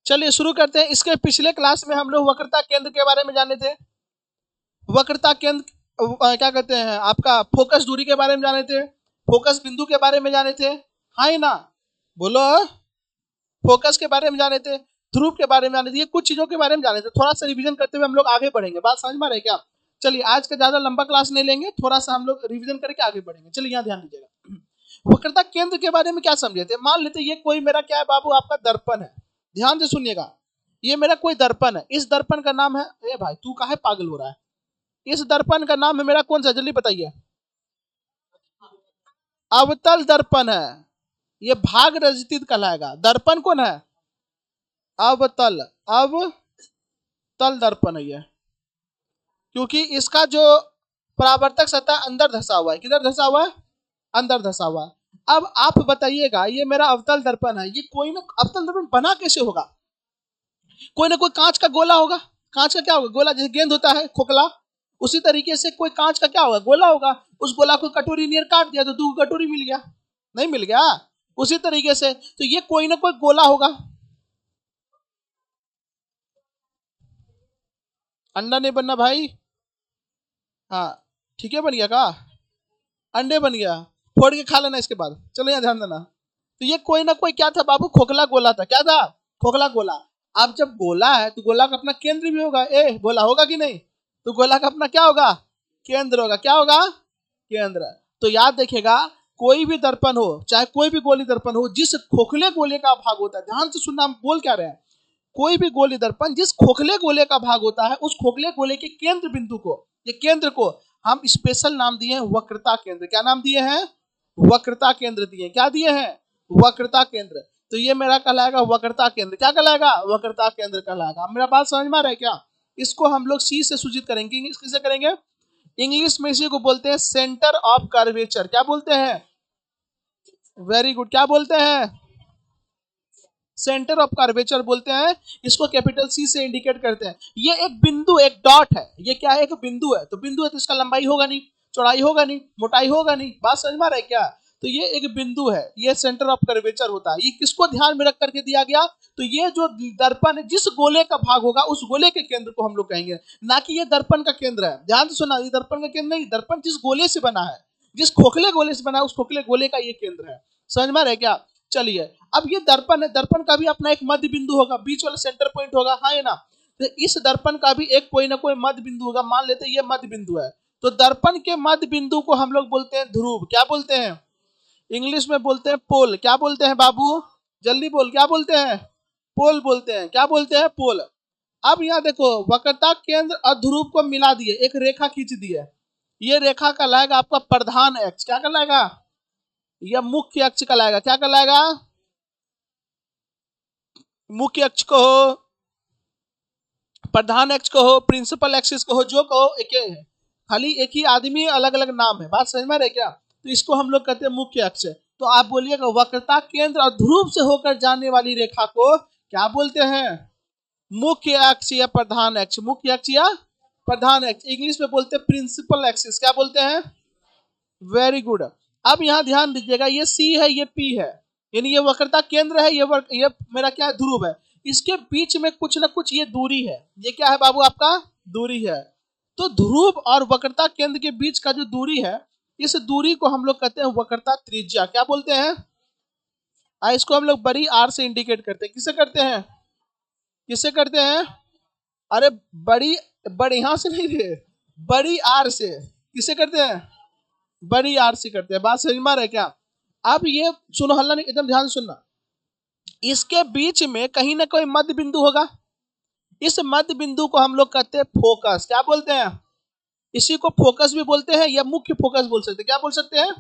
चलिए शुरू करते हैं। इसके पिछले क्लास में हम लोग वक्रता केंद्र के बारे में जाने थे। वक्रता केंद्र क्या कहते हैं, आपका फोकस दूरी के बारे में जाने थे, फोकस बिंदु के बारे में जाने थे, हाँ ही ना, बोलो। फोकस के बारे में जाने थे, ध्रुव के बारे में जाने थे, ये कुछ चीजों के बारे में जाने थे। थोड़ा सा रिवीजन करते हुए हम लोग आगे बढ़ेंगे। बात समझ में आ रही है क्या? चलिए आज का ज्यादा लंबा क्लास नहीं लेंगे, थोड़ा सा हम लोग रिवीजन करके आगे बढ़ेंगे। चलिए यहाँ ध्यान दीजिएगा। वक्रता केंद्र के बारे में क्या समझे थे? मान लेते ये कोई मेरा क्या है बाबू, आपका दर्पण है। ध्यान से सुनिएगा, ये मेरा कोई दर्पण है। इस दर्पण का नाम है, ए भाई तू काहे पागल हो रहा है? इस दर्पण का नाम है मेरा कौन सा, जल्दी बताइए। अवतल दर्पण है। ये भाग रजित कहलाएगा। दर्पण कौन है? अवतल, अवतल दर्पण है ये, क्योंकि इसका जो परावर्तक सतह अंदर धसा हुआ है। किधर धसा हुआ है? अंदर धसा हुआ है। अब आप बताइएगा, ये मेरा अवतल दर्पण है, ये कोई ना अवतल दर्पण बना कैसे होगा? कोई ना कोई कांच का गोला होगा। कांच का क्या होगा? गोला, जैसे गेंद होता है खोखला, उसी तरीके से कोई कांच का क्या होगा? गोला होगा। उस गोला को कटोरी नियर काट दिया तो 2 कटोरी मिल गया, नहीं मिल गया? उसी तरीके से तो ये कोई ना कोई गोला होगा। अंडा नहीं बनना भाई। हाँ ठीक है, बन गया का? अंडे बन गया, फोड़ के खा लेना इसके बाद। चलो यहाँ ध्यान देना। तो ये कोई ना कोई क्या था बाबू? खोखला गोला था। क्या था? खोखला गोला। अब जब गोला है तो गोला का अपना केंद्र भी होगा। गोला होगा कि नहीं? तो गोला का अपना क्या होगा? केंद्र होगा। क्या होगा? केंद्र। तो याद देखिएगा, कोई भी दर्पण हो, चाहे कोई भी गोली दर्पण हो, जिस खोखले गोले का भाग होता है, ध्यान से सुनना हम बोल क्या रहे हैं, कोई भी गोली दर्पण जिस खोखले गोले का भाग होता है, उस खोखले गोले के केंद्र बिंदु को, ये केंद्र को हम स्पेशल नाम दिए हैं वक्रता केंद्र। क्या नाम दिए हैं? वक्रता केंद्र दिए। क्या दिए हैं? वक्रता केंद्र। तो ये मेरा कहलाएगा वक्रता केंद्र। क्या कहलाएगा? वक्रता केंद्र कहलाएगा। मेरा बात समझ में आ रहा है क्या? इसको हम लोग सी से सूचित करेंगे। किससे करेंगे? इंग्लिश में इसी को बोलते हैं सेंटर ऑफ कर्वेचर। क्या बोलते हैं? Very good. क्या बोलते हैं? सेंटर ऑफ कर्वेचर बोलते हैं। इसको कैपिटल सी से इंडिकेट करते हैं। ये एक बिंदु, एक डॉट है। ये क्या है? एक बिंदु है। तो बिंदु है तो इसका लंबाई होगा नहीं, चौड़ाई होगा नहीं, मोटाई होगा नहीं। बात समझ में आ रहा है क्या? तो ये एक बिंदु है, ये सेंटर ऑफ कर्वेचर होता है। ये किसको ध्यान में रख करके दिया गया? तो ये जो दर्पण है, जिस गोले का भाग होगा उस गोले के केंद्र को हम लोग कहेंगे, ना कि ये दर्पण का केंद्र है। ध्यान से सुना, ये दर्पण का केंद्र नहीं, दर्पण जिस गोले से बना है, जिस खोखले गोले से बना है, उस खोखले गोले का ये केंद्र है। समझ में आ रहा है क्या? चलिए, अब ये दर्पण है, दर्पण का भी अपना एक मध्य बिंदु होगा, बीच वाला सेंटर पॉइंट होगा, हाँ है ना? तो इस दर्पण का भी एक कोई ना कोई मध्य बिंदु होगा। मान लेते हैं ये मध्य बिंदु है। तो दर्पण के मध्य बिंदु को हम लोग बोलते हैं ध्रुव। क्या बोलते हैं? इंग्लिश में बोलते हैं पोल। क्या बोलते हैं बाबू? जल्दी बोल। क्या बोलते हैं? पोल बोलते हैं। क्या बोलते हैं? पोल। अब यहाँ देखो, वक्रता केंद्र और ध्रुव को मिला दिए, एक रेखा खींच दी है। ये रेखा कहलाएगा आपका प्रधान अक्ष। क्या कहलाएगा? यह मुख्य अक्ष कहलाएगा। क्या कहलाएगा? मुख्य अक्ष को हो, प्रधान अक्ष को हो, प्रिंसिपल एक्सिस को हो, जो कहो एक ही है, खाली एक ही आदमी, अलग अलग नाम है। बात समझ में आ रही है क्या? तो इसको हम लोग कहते हैं मुख्य अक्ष। तो आप बोलिएगा वक्रता केंद्र और ध्रुव से होकर जाने वाली रेखा को क्या बोलते हैं? मुख्य अक्ष या प्रधान अक्ष। मुख्य अक्ष या प्रधान अक्ष। इंग्लिश में बोलते हैं प्रिंसिपल एक्सिस। क्या बोलते हैं? Very good. अब यहाँ ध्यान दीजिएगा, ये सी है, ये पी है, यानी ये वक्रता केंद्र है, ये मेरा क्या है? ध्रुव है। इसके बीच में कुछ ना कुछ ये दूरी है। ये क्या है बाबू? आपका दूरी है। तो ध्रुव और वक्रता केंद्र के बीच का जो दूरी है, इस दूरी को हम लोग कहते हैं वक्रता त्रिज्या। क्या बोलते हैं? इसको हम लोग बड़ी आर से इंडिकेट करते हैं। किससे करते हैं? किससे करते हैं? अरे बड़ी, बड़ी यहां से नहीं रे, बड़ी आर से। किससे करते हैं? बड़ी आर से करते हैं। बात समझ में आ रहा है क्या? अब ये सुनो, हल्ला नहीं, एकदम ध्यान सुनना। इसके बीच में कहीं ना कोई मध्य बिंदु होगा। इस मध्य बिंदु को हम लोग कहते हैं फोकस। क्या बोलते हैं? इसी को फोकस भी बोलते हैं या मुख्य फोकस बोल सकते हैं। क्या बोल सकते हैं?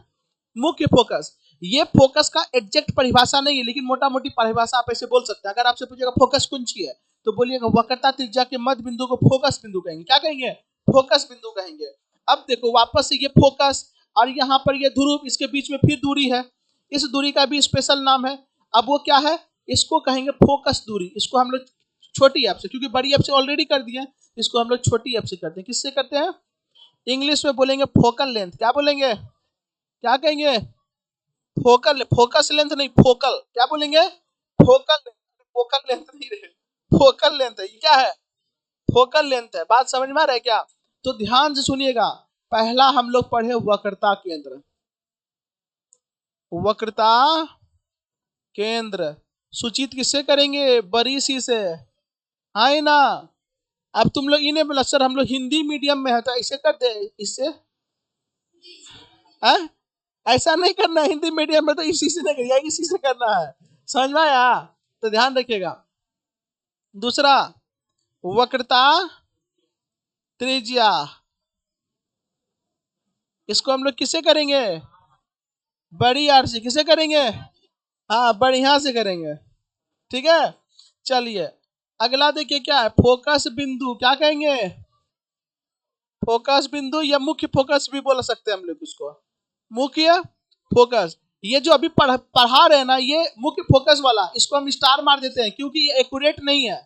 मुख्य फोकस। ये फोकस का एग्जैक्ट परिभाषा नहीं है, लेकिन मोटा मोटी परिभाषा आप ऐसे बोल सकते हैं। अगर आपसे पूछेगा फोकस कौन सी है, तो बोलिएगा वक्रता त्रिज्या के मध्य बिंदु को फोकस बिंदु कहेंगे। क्या कहेंगे? फोकस बिंदु कहेंगे। अब देखो वापस से, ये फोकस और यहाँ पर ये ध्रुव, इसके बीच में फिर दूरी है। इस दूरी का भी स्पेशल नाम है। अब वो क्या है? इसको कहेंगे फोकस दूरी। इसको हम लोग छोटी एफ से, क्योंकि बड़ी एफ से ऑलरेडी कर दिए, इसको हम लोग छोटी एफ से करते हैं। किससे करते हैं? इंग्लिश में बोलेंगे फोकल लेंथ। क्या बोलेंगे? क्या कहेंगे? फोकल, फोकस लेंथ नहीं, फोकल। क्या बोलेंगे? Focal length. फोकल लेंथ नहीं रहे, फोकल लेंथ है। ये क्या है? फोकल लेंथ है। बात समझ में आ रहा है क्या? तो ध्यान से सुनिएगा। पहला हम लोग पढ़े वक्रता केंद्र। वक्रता केंद्र सूचित किससे करेंगे? बड़ी सी से, हाँ ना। अब तुम लोग इन्हें बोला सर हम लोग हिंदी मीडियम में है तो ऐसे कर दे, इससे है? ऐसा नहीं करना, हिंदी मीडियम में तो इसी से नहीं करिए, इसी से करना है। समझ में आया? तो ध्यान रखिएगा। दूसरा वक्रता त्रिज्या, इसको हम लोग किससे करेंगे? बड़ी आर से। किसे करेंगे? हाँ बढ़िया से करेंगे। ठीक है, चलिए अगला देखिए क्या है? फोकस बिंदु। क्या कहेंगे? फोकस बिंदु या मुख्य फोकस भी बोल सकते हैं हम लोग उसको। मुख्य फोकस, ये जो अभी पढ़ा रहे हैं ना, ये मुख्य फोकस वाला, इसको हम स्टार मार देते हैं क्योंकि ये एक्यूरेट नहीं है।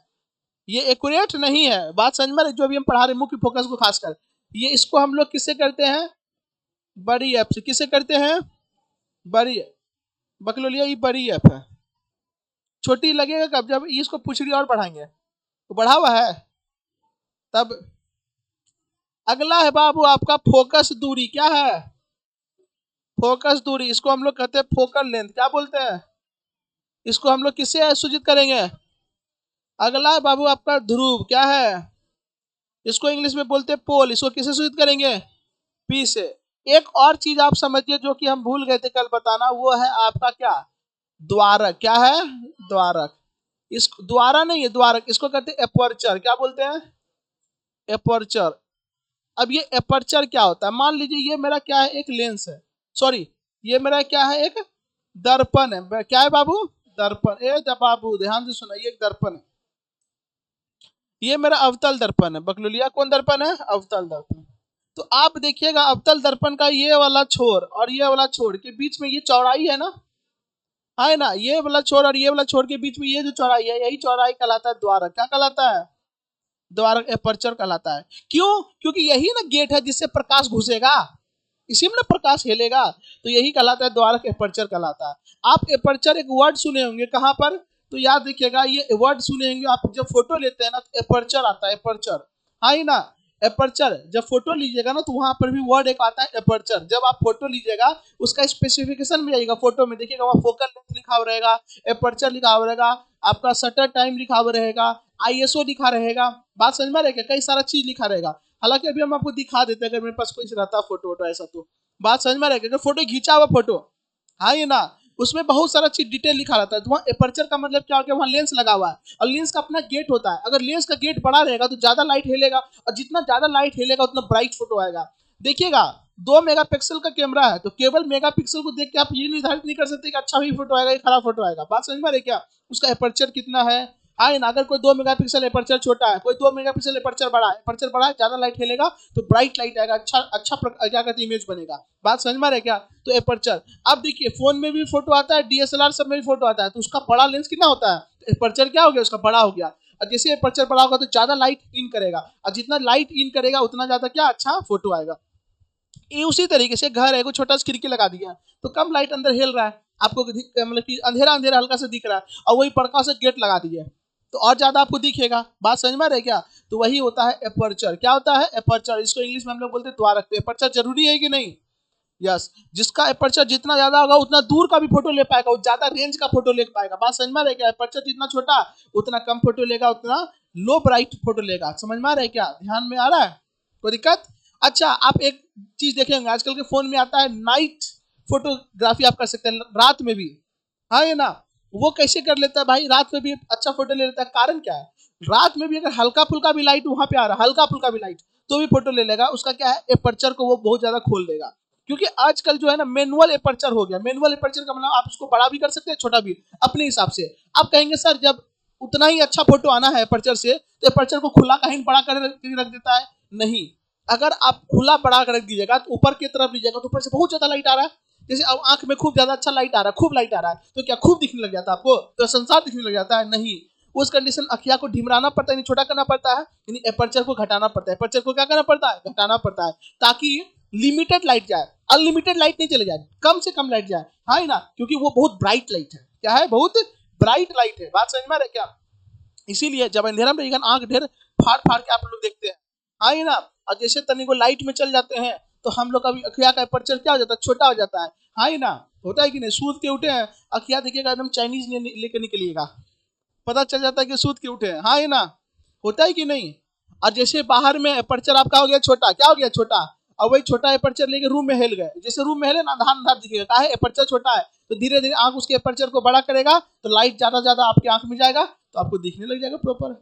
ये एक्यूरेट नहीं है। बात समझ में? जो अभी हम पढ़ा रहे हैं मुख्य फोकस को खासकर, ये इसको हम लोग किससे करते हैं? बड़ी एफ से। किससे करते हैं? बड़ी। बकलोलिया ये बड़ी एफ है। छोटी लगेगा कब? जब इसको पुछड़ी और बढ़ाएंगे तो बढ़ा हुआ है तब। अगला है बाबू आपका फोकस दूरी। क्या है? फोकस दूरी, इसको हम लोग कहते हैं फोकल लेंथ। क्या बोलते हैं? इसको हम लोग किससे सूचित करेंगे? अगला है बाबू आपका ध्रुव। क्या है? इसको इंग्लिश में बोलते हैं पोल। इसको किससे सूचित करेंगे? पी से। एक और चीज आप समझिए जो कि हम भूल गए थे कल बताना, वो है आपका क्या? द्वारक। क्या है? द्वारक। इस द्वारा नहीं है, द्वारक। इसको कहते हैं एपर्चर। क्या बोलते हैं? एपर्चर। अब ये एपर्चर क्या होता है? मान लीजिए ये मेरा क्या है? एक लेंस है, सॉरी ये मेरा क्या है? एक दर्पण है। क्या है बाबू? दर्पण। बाबू ध्यान से सुना, ये एक दर्पण है। ये मेरा अवतल दर्पण है। बकलुलिया कौन दर्पण है? अवतल दर्पण। तो आप देखिएगा अवतल दर्पण का ये वाला छोर और ये वाला छोर के बीच में ये चौड़ाई है ना, है ना? ये वाला छोर और ये वाला छोर के बीच में ये जो चौड़ाई है, यही चौड़ाई कहलाता है द्वारक। क्या कहलाता है? द्वारक, एपर्चर कहलाता है। क्यों? क्योंकि यही ना गेट है जिससे प्रकाश घुसेगा, इसी में प्रकाश हिलेगा, तो यही कहलाता है द्वारक, एपर्चर कहलाता है। आप एपर्चर एक वर्ड सुने होंगे कहां पर? तो याद रखिएगा, ये वर्ड सुने होंगे आप जब फोटो लेते हैं ना, तो एपर्चर आता है। एपर्चर, हाँ ही ना? एपर्चर जब फोटो लीजिएगा ना, तो वहां पर भी वर्ड एक आता है एपर्चर। जब आप फोटो लीजिएगा उसका स्पेसिफिकेशन में जाइएगा, फोटो में देखिएगा वहां फोकल लेंथ लिखा हुआ रहेगा, एपर्चर लिखा हुआ रहेगा, आपका शटर टाइम लिखा हुआ रहेगा, आईएसओ लिखा रहेगा। बात समझ में रहेगा? कई सारा चीज लिखा रहेगा। हालांकि अभी हम आपको दिखा देते हैं अगर मेरे पास कोई रहता फोटो वोटो ऐसा तो। बात समझ में रहेगा? फोटो खींचा हुआ फोटो, हाँ ये ना, उसमें बहुत सारा चीज डिटेल लिखा रहता है। तो वहाँ एपर्चर का मतलब क्या हो गया? वहाँ लेंस लगा हुआ है और लेंस का अपना गेट होता है। अगर लेंस का गेट बड़ा रहेगा तो ज्यादा लाइट हिलेगा, और जितना ज्यादा लाइट हिलेगा उतना ब्राइट फोटो आएगा। देखिएगा 2 मेगापिक्सल का कैमरा है, तो केवल मेगापिक्सल को देख के आप ये निर्धारित नहीं कर सकते कि अच्छा ही फोटो आएगा या खराब फोटो आएगा। बात समझ में आ रही है क्या? उसका एपर्चर कितना है, हाँ ना? अगर कोई 2 मेगापिक्सल एपर्चर छोटा है, कोई 2 मेगापिक्सल एपर्चर बड़ा है, एपर्चर बड़ा है ज्यादा लाइट हिलेगा तो ब्राइट लाइट आएगा, अच्छा क्या कहते हैं, इमेज बनेगा। बात समझ में आ रही है क्या? तो एपर्चर। अब देखिए फोन में भी फोटो आता है, डीएसएलआर सब में भी फोटो आता है, तो उसका बड़ा लेंस कितना होता है? तो एपर्चर क्या हो गया? उसका बड़ा हो गया। और जैसे एपर्चर बड़ा होगा तो ज्यादा लाइट इन करेगा, और जितना लाइट इन करेगा उतना ज्यादा क्या अच्छा फोटो आएगा। ये उसी तरीके से घर है, कोई छोटा सा खिड़की लगा दिया तो कम लाइट अंदर हिल रहा है, आपको मतलब कि अंधेरा अंधेरा हल्का सा दिख रहा है, और वही बड़का से गेट लगा दिए तो और ज्यादा आपको दिखेगा। बात समझ में आ रही है क्या? तो वही होता है एपर्चर। क्या होता है? एपर्चर। इसको इंग्लिश में हम लोग बोलते हैं द्वारक। तो एपर्चर जरूरी है कि नहीं? यस। जिसका एपर्चर जितना ज्यादा होगा उतना दूर का भी फोटो ले पाएगा, वो ज्यादा रेंज का फोटो ले पाएगा। बात समझ में आ रही है क्या? एपर्चर जितना छोटा उतना कम फोटो लेगा, उतना लो ब्राइट फोटो लेगा। समझ में आ रहा है क्या? ध्यान में आ रहा है? कोई दिक्कत? अच्छा आप एक चीज देखेंगे आजकल के फोन में आता है नाइट फोटोग्राफी, आप कर सकते हैं रात में भी, हाँ ये ना? वो कैसे कर लेता है भाई? रात में भी अच्छा फोटो ले लेता है। कारण क्या है? रात में भी अगर हल्का फुल्का भी लाइट वहां पे आ रहा है, हल्का फुल्का भी लाइट, तो भी फोटो ले लेगा। उसका क्या है? एपर्चर को वो बहुत ज्यादा खोल देगा। क्योंकि आजकल जो है ना मैनुअल एपर्चर हो गया। मैनुअल एपर्चर का मतलब आप उसको बड़ा भी कर सकते हैं, छोटा भी, अपने हिसाब से। आप कहेंगे सर जब उतना ही अच्छा फोटो आना है एपर्चर से, तो एपर्चर को खुला कहीं बड़ा कर रख देता है? नहीं। अगर आप खुला बड़ा कर रख दीजिएगा तो ऊपर की तरफ लीजिएगा तो ऊपर से बहुत ज्यादा लाइट आ रहा है। जैसे अब आंख में खूब ज्यादा अच्छा लाइट आ रहा है, खूब लाइट आ रहा है, तो क्या खूब दिखने लग जाता है आपको? तो संसार दिखने लग जाता है? नहीं। उस कंडीशन अखिया को ढिमराना पड़ता है, छोटा करना पड़ता है, यानी एपर्चर को घटाना पड़ता है। एपर्चर को क्या करना पड़ता है? घटाना पड़ता है, ताकि लिमिटेड लाइट जाए, अनलिमिटेड लाइट नहीं चले जाए, कम से कम लाइट जाए, हाँ ना? क्योंकि वो बहुत ब्राइट लाइट है। क्या है? बहुत ब्राइट लाइट है। बात समझ में आ रहा है क्या? इसीलिए जब अंधेरा में रहेगा आंख ढेर फाड़ फाड़ के आप लोग देखते हैं, हाँ ये ना। और जैसे तनी को लाइट में चल जाते हैं तो हम लोग का भी अखिया का अपर्चर क्या हो जाता है, छोटा हो जाता है, हाँ ये ना। होता है कि नहीं, सूत के उठे हैं, अखिया देखिएगा एकदम चाइनीज लेके निकलिएगा, पता चल जाता है कि सूत के उठे हैं, हाँ ये ना। होता है कि नहीं। और जैसे बाहर में अपर्चर आपका हो गया छोटा, क्या हो गया छोटा, और वही छोटा अपर्चर लेके रूम में हिल गए, जैसे रूम में हिले ना अंधार अंधार दिखेगा, का है अपर्चर छोटा है, तो धीरे धीरे आंख उसके अपर्चर को बड़ा करेगा तो लाइट ज्यादा ज्यादा आपकी आंख में जाएगा तो आपको दिखने लग जाएगा प्रॉपर।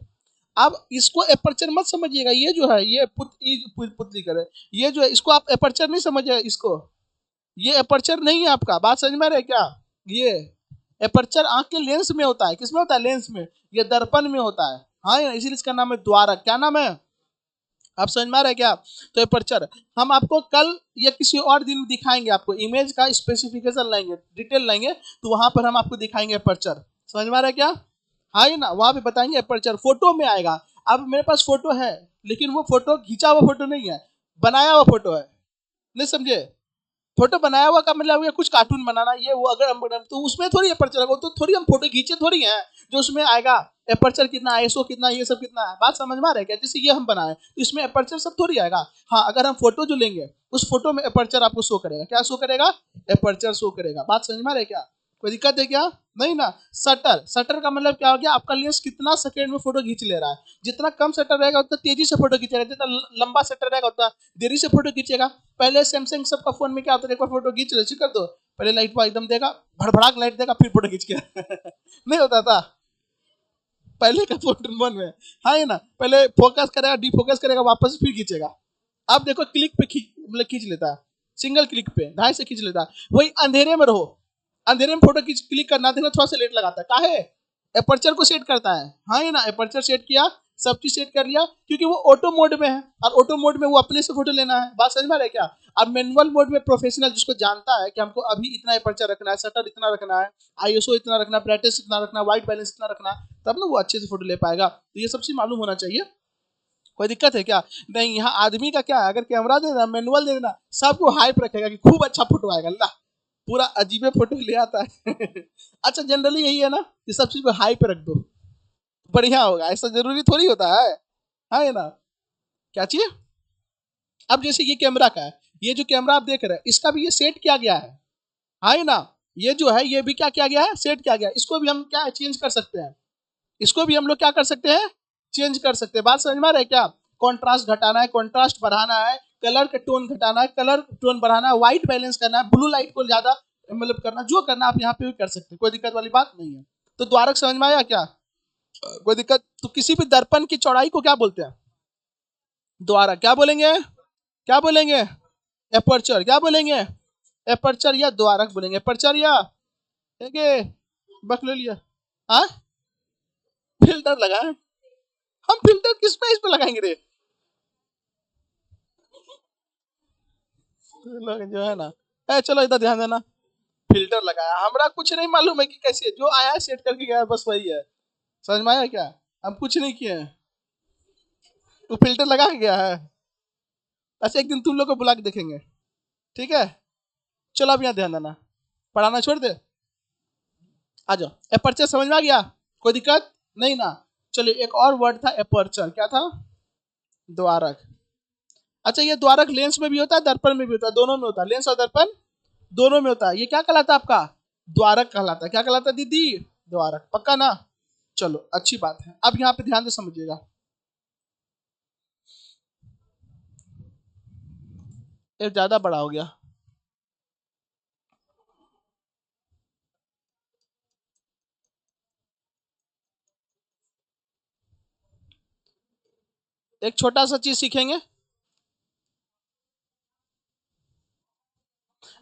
अब इसको अपर्चर मत समझिएगा, ये जो है ये पुतली करे, ये जो है इसको आप अपर्चर नहीं समझिएगा इसको, ये अपर्चर नहीं है आपका, बात समझ में आ रहा है क्या। ये अपर्चर आंख के लेंस में होता है, किसमें होता है, लेंस में, ये दर्पण में होता है, हाँ इसीलिए इसका नाम है द्वारक, क्या नाम है, आप समझ में आ रहा है क्या। तो अपर्चर हम आपको कल या किसी और दिन दिखाएंगे, आपको इमेज का स्पेसिफिकेशन लाएंगे, डिटेल लाएंगे, तो वहां पर हम आपको दिखाएंगे अपर्चर, समझ में आ रहा है क्या। हाँ ये ना, वहां पे बताएंगे अपर्चर, फोटो में आएगा। अब मेरे पास फोटो है लेकिन वो फोटो खींचा हुआ फोटो नहीं है, बनाया हुआ फोटो है, नहीं समझे। फोटो बनाया हुआ का मतलब ये कुछ कार्टून बनाना, ये वो अगर हम तो उसमें थोड़ी अपर्चर होगा, तो थोड़ी हम फोटो खींचे थोड़ी है जो उसमें आएगा अपर्चर कितना, आईएसओ कितना, ये सब कितना है, बात समझ में आ रहा है क्या। जैसे ये हम बनाए तो इसमें अपर्चर सब थोड़ी आएगा, हाँ अगर हम फोटो जो लेंगे उस फोटो में अपर्चर आपको शो करेगा, क्या शो करेगा, अपर्चर शो करेगा, बात समझ में आ रहा है क्या, कोई दिक्कत है क्या, नहीं ना। शटर, शटर का मतलब क्या हो गया, आपका लेंस कितना सेकंड में फोटो खींच ले रहा है, जितना कम शटर रहेगा उतना तेजी से फोटो खींचेगा, जितना लंबा शटर रहेगा उतना देरी से फोटो खींचेगा। पहले सैमसंग सबका फोन में क्या होता है, एक बार फोटो खींच रहे कर दो, पहले लाइट पर एकदम देगा, भड़भड़ाक लाइट देगा, फिर फोटो खींच के नहीं होता था पहले का फोन में, हाँ ये ना, पहले फोकस करेगा, डी फोकस करेगा, वापस फिर खींचेगा। अब देखो क्लिक पे मतलब खींच लेता है, सिंगल क्लिक पे ढाई से खींच लेता है। वही अंधेरे में रहो, अंधेरे में फोटो क्लिक करना देखना थोड़ा सा लेट लगाता है, काहे, अपर्चर को सेट करता है, हाँ ये ना, अपर्चर सेट किया, सब चीज सेट कर लिया, क्योंकि वो ऑटो मोड में है, और ऑटो मोड में वो अपने से फोटो लेना है, बात समझ में आ रहा है क्या। अब मैनुअल मोड में प्रोफेशनल जिसको जानता है कि हमको अभी इतना अपर्चर रखना है, शटर इतना रखना है, आईएसओ इतना रखना है, ब्राइटनेस इतना रखना है, व्हाइट बैलेंस इतना रखना है, तब ना वो अच्छे से फोटो ले पाएगा, तो ये सब चीज मालूम होना चाहिए। कोई दिक्कत है क्या, नहीं। यहाँ आदमी का क्या है, अगर कैमरा दे देना, मैनुअल दे देना, सबको हाइप रखेगा कि खूब अच्छा फोटो आएगा, ला पूरा अजीबे फोटो ले आता है अच्छा जनरली यही है ना कि सब चीज को हाई पे रख दो, बढ़िया होगा, ऐसा जरूरी थोड़ी होता है, हाँ ना। क्या चाहिए, अब जैसे ये कैमरा का है, ये जो कैमरा आप देख रहे हैं इसका भी ये सेट किया गया है, हाँ ना। ये जो है ये भी क्या किया गया है, सेट किया गया है, इसको भी हम क्या चेंज कर सकते हैं, इसको भी हम लोग क्या कर सकते हैं, चेंज कर सकते हैं, बात समझ में आ रहा है क्या। कॉन्ट्रास्ट घटाना है, कॉन्ट्रास्ट बढ़ाना है, कलर का टोन घटाना है, कलर टोन बढ़ाना है, व्हाइट बैलेंस करना है, ब्लू लाइट को ज्यादा मतलब करना, जो करना आप यहाँ पे भी कर सकते हैं, कोई दिक्कत वाली बात नहीं है। तो द्वारक समझ में आया क्या, कोई दिक्कत। तो किसी भी दर्पण की चौड़ाई को क्या बोलते हैं, द्वारक, क्या बोलेंगे, क्या बोलेंगे, एपर्चर, क्या बोलेंगे, एपर्चर या द्वारक बोलेंगे, एपर्चर या बकलो लिया, हाँ फिल्टर लगाए, हम फिल्टर किस पे इस पे लगाएंगे रे, लोग जो है ना, चलो इधर ध्यान देना, फिल्टर लगाया, हमरा कुछ नहीं मालूम है कि कैसे, जो आया सेट करके गया बस वही है, समझ में आया क्या, हम कुछ नहीं किए हैं, तो फिल्टर लगा के गया है। अच्छा एक दिन तुम लोग को बुला के देखेंगे, ठीक है। चलो अब यहाँ ध्यान देना, पढ़ाना छोड़ दे, आ जाओ, एपर्चर समझ में आ गया, कोई दिक्कत नहीं ना। चलिए एक और वर्ड था एपर्चर, क्या था, द्वारक। अच्छा ये द्वारक लेंस में भी होता है, दर्पण में भी होता है, दोनों में होता है, लेंस और दर्पण दोनों में होता है, ये क्या कहलाता है आपका, द्वारक कहलाता है, क्या कहलाता है दीदी, द्वारक, पक्का ना। चलो अच्छी बात है, अब यहाँ पे ध्यान से समझिएगा, ये ज्यादा बड़ा हो गया, एक छोटा सा चीज सीखेंगे।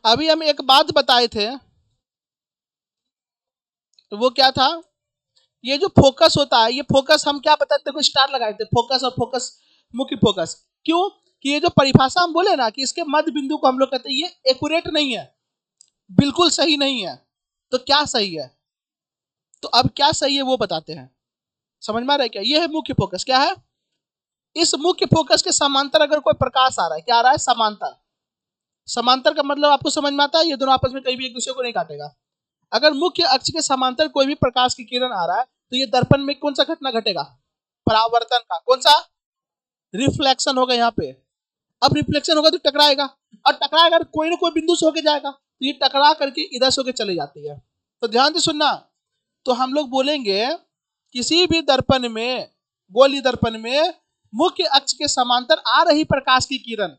अभी हम एक बात बताए थे, तो वो क्या था, ये जो फोकस होता है, ये फोकस हम क्या बताते थे, स्टार लगाए थे, फोकस और फोकस, मुख्य फोकस, क्यों कि ये जो परिभाषा हम बोले ना कि इसके मध्य बिंदु को हम लोग कहते हैं, ये एक्यूरेट नहीं है, बिल्कुल सही नहीं है, तो क्या सही है, तो अब क्या सही है वो बताते हैं, समझ में आ रहा है क्या, ये है मुख्य फोकस, क्या है, इस मुख्य फोकस के समांतर अगर कोई प्रकाश आ रहा है, क्या आ रहा है, समांतर, समांतर का मतलब आपको समझ में आता है, ये दोनों आपस में कहीं भी एक दूसरे को नहीं काटेगा, अगर मुख्य अक्ष के समांतर कोई भी प्रकाश की किरण आ रहा है तो ये दर्पण में कौन सा घटना घटेगा? परावर्तन का। कौन सा? रिफ्लेक्शन होगा यहाँ पे। अब रिफ्लेक्शन होगा तो टकराएगा, और टकराएगा तो कोई ना कोई बिंदु से होके जाएगा, तो ये टकरा करके इधर से होके चले जाती है। तो ध्यान से सुनना। तो हम लोग बोलेंगे किसी भी दर्पण में, गोली दर्पण में, मुख्य अक्ष के समांतर आ रही प्रकाश की किरण,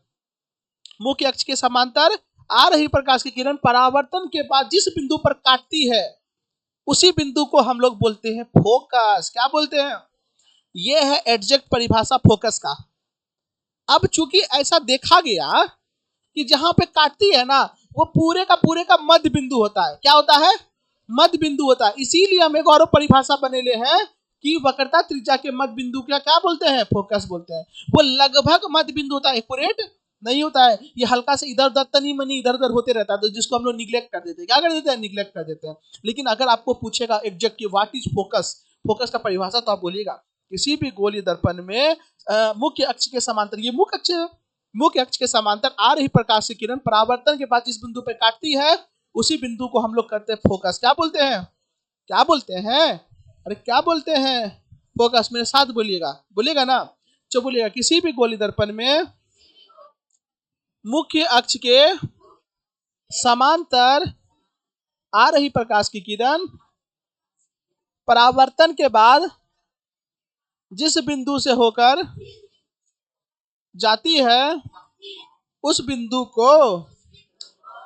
मुख्य अक्ष के समांतर आ रही प्रकाश की किरण परावर्तन के बाद जिस बिंदु पर काटती है, उसी बिंदु को हम लोग बोलते हैं फोकस। क्या बोलते हैं? यह है एग्जैक्ट परिभाषा फोकस का। अब चूंकि ऐसा देखा गया कि जहां पे काटती है ना, वो पूरे का मध्य बिंदु होता है। क्या होता है? मध्य बिंदु होता है। इसीलिए हम एक और परिभाषा बनेले हैं कि वक्रता त्रिज्या के मध्य बिंदु क्या बोलते हैं? फोकस बोलते हैं। वो लगभग मध्य बिंदु होता है, एक्यूरेट नहीं होता है। ये हल्का से इधर उधर, तनी मनी इधर उधर होते रहता है, तो जिसको हम लोग निग्लेक्ट कर देते हैं। क्या कर देते हैं? निग्लेक्ट कर देते हैं। लेकिन अगर आपको पूछेगा एग्जैक्ट कि व्हाट इज फोकस, फोकस का परिभाषा, तो आप बोलिएगा किसी भी गोलीय दर्पण में मुख्य अक्ष के समांतर, ये मुख्य अक्ष है, मुख्य अक्ष के समांतर आ रही प्रकाश की किरण परावर्तन के बाद जिस बिंदु पर काटती है, उसी बिंदु को हम लोग करते हैं फोकस। क्या बोलते हैं? क्या बोलते हैं? अरे क्या बोलते हैं? फोकस। मेरे साथ बोलिएगा, बोलिएगा ना? जो बोलिएगा किसी भी गोली दर्पण में मुख्य अक्ष के समांतर आ रही प्रकाश की किरण परावर्तन के बाद जिस बिंदु से होकर जाती है, उस बिंदु को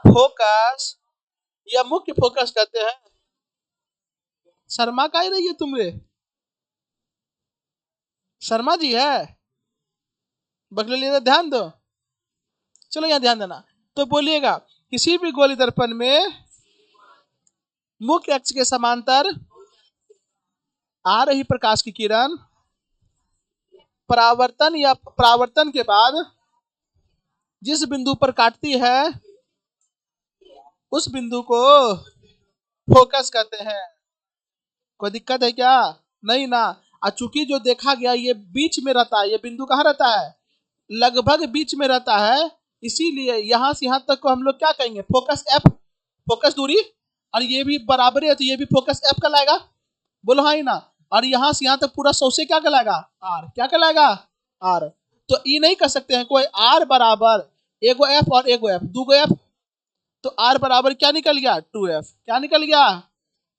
फोकस या मुख्य फोकस कहते हैं। शर्मा का ही रही है तुमरे? शर्मा जी है? बगले ध्यान दो। चलो यहाँ ध्यान देना। तो बोलिएगा किसी भी गोली दर्पण में मुख्य अक्ष के समांतर आ रही प्रकाश की किरण परावर्तन के बाद जिस बिंदु पर काटती है, उस बिंदु को फोकस कहते हैं। कोई दिक्कत है क्या? नहीं ना। चूंकि जो देखा गया ये बीच में रहता है, ये बिंदु कहाँ रहता है? लगभग बीच में रहता है। इसीलिए यहां से यहां तक को हम लोग क्या कहेंगे? फोकस एफ, फोकस दूरी। और ये भी बराबर है, तो ये भी फोकस एफ कहलाएगा। बोलो हाँ ही ना। और यहां से यहां तक पूरा 100 से क्या कहलाएगा? आर। क्या कहलाएगा? आर। तो ई नहीं कर सकते हैं कोई आर बराबर एगो एफ और एगो एफ, दूगो एफ, तो आर बराबर क्या निकल गया? 2f। क्या निकल गया?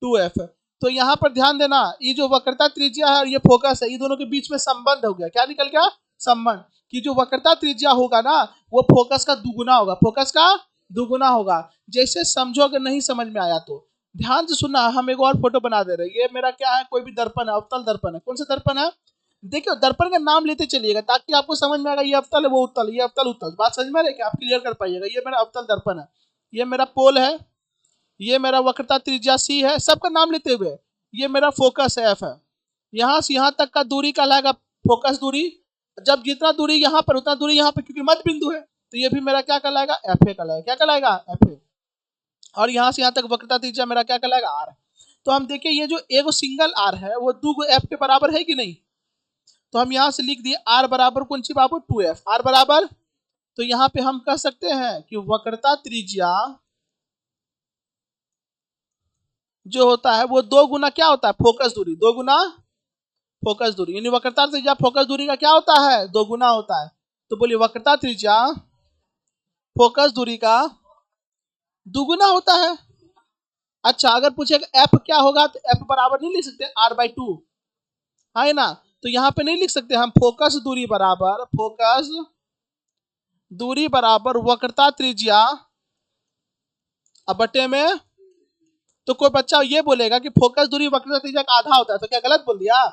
2f। तो यहाँ पर ध्यान देना, ये जो वक्रता त्रिज्या है और ये फोकस है, ये दोनों के बीच में संबंध हो गया। क्या निकल गया? संबंध। कि जो वक्रता त्रिज्या होगा ना, वो फोकस का दुगुना होगा, फोकस का दुगुना होगा। जैसे समझो, अगर नहीं समझ में आया तो ध्यान से सुनना। हम एक और फोटो बना दे रहे हैं। ये मेरा क्या है? कोई भी दर्पण है, अवतल दर्पण है। कौन सा दर्पण है? देखियो, दर्पण का नाम लेते चलिएगा ताकि आपको समझ में आएगा ये अवतल है, वो उत्तल, ये अवतल उत्तल। बात समझ में आ रही है क्या? आप क्लियर कर पाइएगा। ये मेरा अवतल दर्पण है, ये मेरा पोल है, ये मेरा वक्रता त्रिज्या सी है, सबका नाम लेते हुए ये मेरा फोकस है एफ है। यहाँ से यहाँ तक का दूरी कहलाएगा फोकस दूरी। जब जितना दूरी यहाँ पर उतना दूरी यहाँ पर, क्योंकि मध्य बिंदु है, तो ये भी मेरा क्या कहलाएगा? एफ ए कहलाएगा। क्या कहलाएगा? F A. और यहाँ से यहाँ तक वक्रता त्रिज्या मेरा क्या कहलाएगा? आर। तो हम देखिए ये जो एगो सिंगल आर है वो दो एफ के बराबर है कि नहीं? तो हम यहाँ से लिख दिए आर बराबर कौन सी बाबू? 2f। आर बराबर, तो यहाँ पे हम कह सकते हैं कि वक्रता त्रिज्या जो होता है वो 2 गुना क्या होता है? फोकस दूरी। 2 गुना फोकस दूरी, यानी वक्रता त्रिज्या फोकस दूरी का क्या होता है? 2 गुना होता है। तो बोलिए वक्रता त्रिज्या फोकस दूरी का दुगुना होता है। अच्छा, अगर पूछेगा एफ क्या होगा, तो एफ बराबर नहीं लिख सकते r/2, है ना? तो यहाँ पे नहीं लिख सकते हम फोकस दूरी बराबर वक्रता त्रिज्या अब बटे में। तो कोई बच्चा ये बोलेगा कि फोकस दूरी वक्रता त्रिज्या का आधा होता है, तो क्या गलत बोल दिया?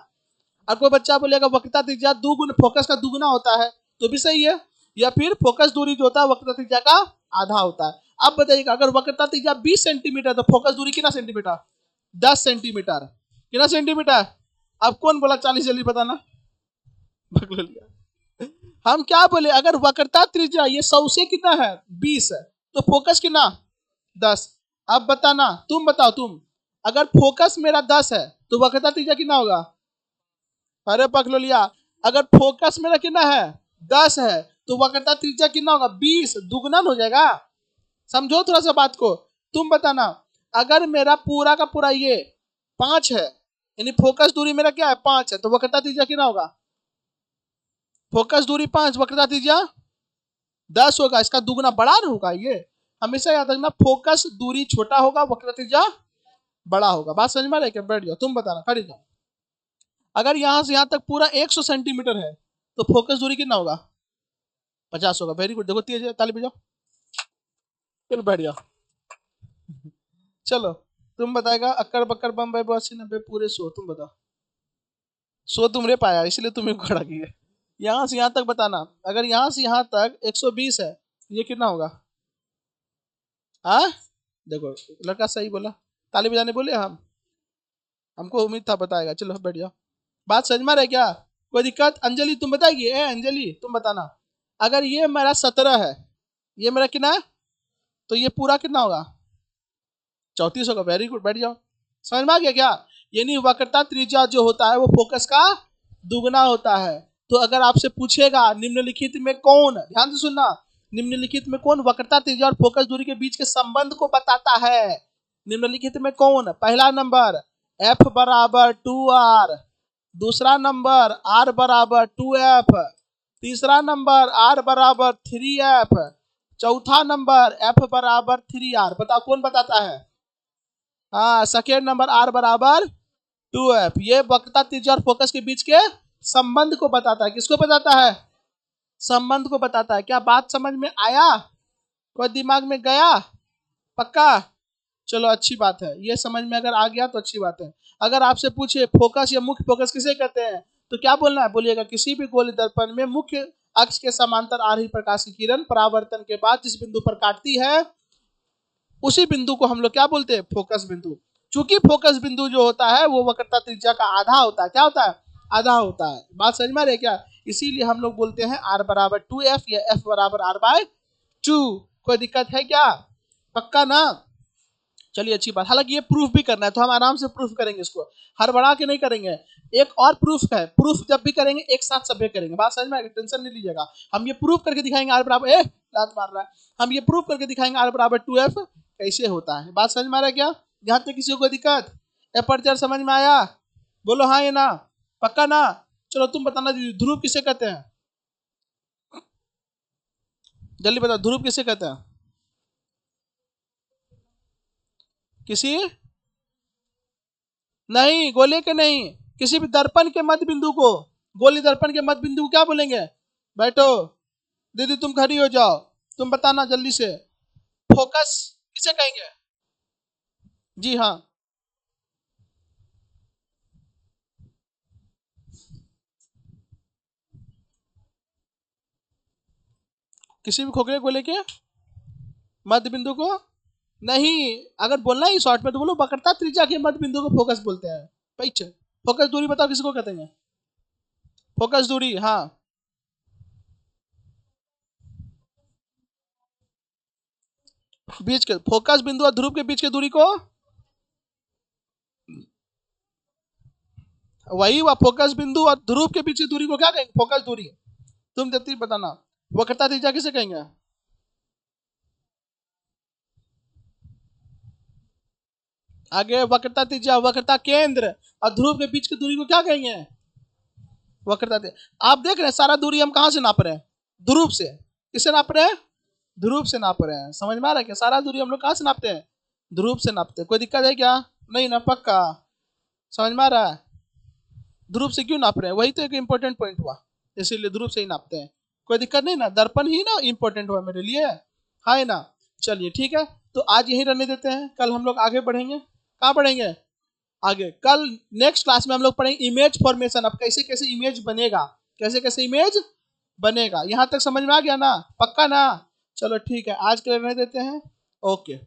और कोई बच्चा बोलेगा वक्रता त्रिज्या दुगुना फोकस का दुगुना होता है, तो भी सही है। या फिर फोकस दूरी जो होता है वक्रता त्रिज्या का आधा होता है। अब बताइएगा, अगर वक्रता त्रिज्या 20 सेंटीमीटर तो फोकस दूरी कितना सेंटीमीटर? 10 सेंटीमीटर। कितना सेंटीमीटर? अब कौन बोला 40? जल्दी बताना। हम क्या बोले? अगर वक्रता त्रिज्या ये 100 से कितना है? 20 है, तो फोकस कितना? 10। अब बताना, तुम बताओ, तुम अगर फोकस मेरा 10 है तो वक्रता त्रिज्या कितना होगा? अरे पकड़ लिया। अगर फोकस मेरा कितना है? 10 है, तो वक्रता त्रिज्या कितना होगा? 20। दुगुना हो जाएगा। समझो थोड़ा सा बात को। तुम बताना, अगर मेरा पूरा का पूरा ये 5 है यानी फोकस दूरी मेरा क्या है 5 है, तो वक्रता त्रिज्या कितना होगा? फोकस दूरी 5, वक्रता त्रिज्या 10 होगा, इसका दुगना बड़ा ना होगा। ये हमेशा याद रखना, फोकस दूरी छोटा होगा, वक्रता त्रिज्या बड़ा होगा। बात समझ में आ रही है क्या? बैठ जाओ, तुम बताना, खड़ी जाओ। अगर यहां से यहां तक पूरा 100 सेंटीमीटर है तो फोकस दूरी कितना होगा? 50 होगा। वेरी गुड, देखो तेज है, ताली बजाओ। चलो बैठ जाओ। चलो तुम बताएगा, अक्कर बक्कर बम बे 80 90 पूरे 100, तुम बताओ। 100 तुमने पाया इसलिए तुम्हें खड़ा किया। यहां से यहां तक बताना, अगर यहां से यहां तक 120 है, ये कितना होगा? हाँ देखो, लड़का सही बोला, ताली बजाने बोले हम, हमको उम्मीद था बताएगा। चलो बैठ जाओ। बात समझ में आ रहा है क्या? कोई दिक्कत? अंजलि तुम बताएगी, ए अंजलि तुम बताना, अगर ये मेरा 17 है, ये मेरा कितना है, तो ये पूरा कितना होगा? 34 होगा। वेरी गुड, बैठ जाओ। समझ में आ गया क्या? यानी वक्रता त्रिज्या जो होता है वो फोकस का दुगना होता है। तो अगर आपसे पूछेगा निम्नलिखित में कौन, ध्यान से सुनना, निम्नलिखित में कौन वक्रता त्रिज्या और फोकस दूरी के बीच के संबंध को बताता है? निम्नलिखित में कौन? पहला नंबर F बराबर 2R, दूसरा नंबर R बराबर 2F, तीसरा नंबर R बराबर 3F, चौथा नंबर F बराबर 3R। बताओ कौन बताता है? हाँ, सेकेंड नंबर R बराबर 2F। ये वक्रता त्रिज्या और फोकस के बीच के संबंध को बताता है। किसको बताता है? संबंध को बताता है। क्या बात समझ में आया? कोई दिमाग में गया? पक्का? चलो अच्छी बात है, ये समझ में अगर आ गया तो अच्छी बात है। अगर आपसे पूछे फोकस या मुख्य फोकस किसे कहते हैं, तो क्या बोलना है? बोलिएगा किसी भी गोलीय दर्पण में मुख्य अक्ष के समांतर आ रही प्रकाश की किरण परावर्तन के बाद जिस बिंदु पर काटती है, उसी बिंदु को हम लोग क्या बोलते हैं? फोकस बिंदु। चूंकि फोकस बिंदु जो होता है वो वक्रता त्रिज्या का आधा होता है। क्या होता है? आधा होता है। बात समझ में आ रही है क्या? इसीलिए हम लोग बोलते हैं R बराबर 2F या F बराबर R/2। कोई दिक्कत है क्या? पक्का ना? चलिए अच्छी बात। हालांकि ये प्रूफ भी करना है तो हम आराम से प्रूफ करेंगे, इसको हड़बड़ा के नहीं करेंगे। एक और प्रूफ है, प्रूफ जब भी करेंगे एक साथ सभ्य करेंगे। बात समझ में आ गई? टेंशन नहीं लीजिएगा। हम ये प्रूफ करके दिखाएंगे R बराबर, लात मार रहा है, हम ये प्रूफ करके दिखाएंगे R बराबर 2F कैसे होता है। बात समझ में आ रहा है क्या? यहाँ तक किसी को कोई दिक्कत? एपर्चर समझ में आया? बोलो हाँ या ना, पक्का ना? चलो तुम बताना दीदी, ध्रुव किसे कहते हैं? जल्दी बताओ, ध्रुव किसे कहते हैं? किसी नहीं, गोले के नहीं, किसी भी दर्पण के मध्य बिंदु को, गोली दर्पण के मध्य बिंदु को क्या बोलेंगे? बैठो दीदी, तुम खड़ी हो जाओ, तुम बताना जल्दी से, फोकस किसे कहेंगे? जी हाँ, किसी भी खोखले गोले के मध्य बिंदु को नहीं, अगर बोलना ही शॉर्ट में तो बोलो वक्रता त्रिज्या के मध्य बिंदु को फोकस बोलते हैं। पीछे फोकस दूरी बताओ किसको कहते हैं? फोकस दूरी, हाँ। बीच के फोकस बिंदु और ध्रुव के बीच की दूरी को, वही वह फोकस बिंदु और ध्रुव के बीच की दूरी को क्या कहेंगे? फोकस दूरी। तुम जल्दी बताना, वक्रता त्रिज्या किसे कहेंगे? आगे वक्रता त्रिज्या, वक्रता केंद्र और ध्रुव के बीच की दूरी को क्या कहेंगे? वक्रता त्रिज्या। आप देख रहे हैं सारा दूरी हम कहां से नाप रहे हैं? ध्रुव से। किससे नाप रहे हैं? ध्रुव से नाप रहे हैं। समझ में आ रहा है क्या? सारा दूरी हम लोग कहां से नापते हैं? ध्रुव से नापते हैं। कोई दिक्कत है क्या? नहीं ना, पक्का? समझ में आ रहा है? ध्रुव से क्यों नाप रहे हैं? वही तो एक इंपॉर्टेंट पॉइंट हुआ, इसीलिए ध्रुव से ही नापते हैं। कोई दिक्कत नहीं ना? दर्पण ही ना इंपॉर्टेंट हुआ मेरे लिए, है ना? चलिए ठीक है, तो आज यही रहने देते हैं, कल हम लोग आगे बढ़ेंगे। कहाँ बढ़ेंगे? आगे कल नेक्स्ट क्लास में हम लोग पढ़ेंगे इमेज फॉर्मेशन। अब कैसे कैसे इमेज बनेगा, कैसे कैसे इमेज बनेगा। यहां तक समझ में आ गया ना? पक्का ना? चलो ठीक है, आज के लिए रहने देते हैं। ओके।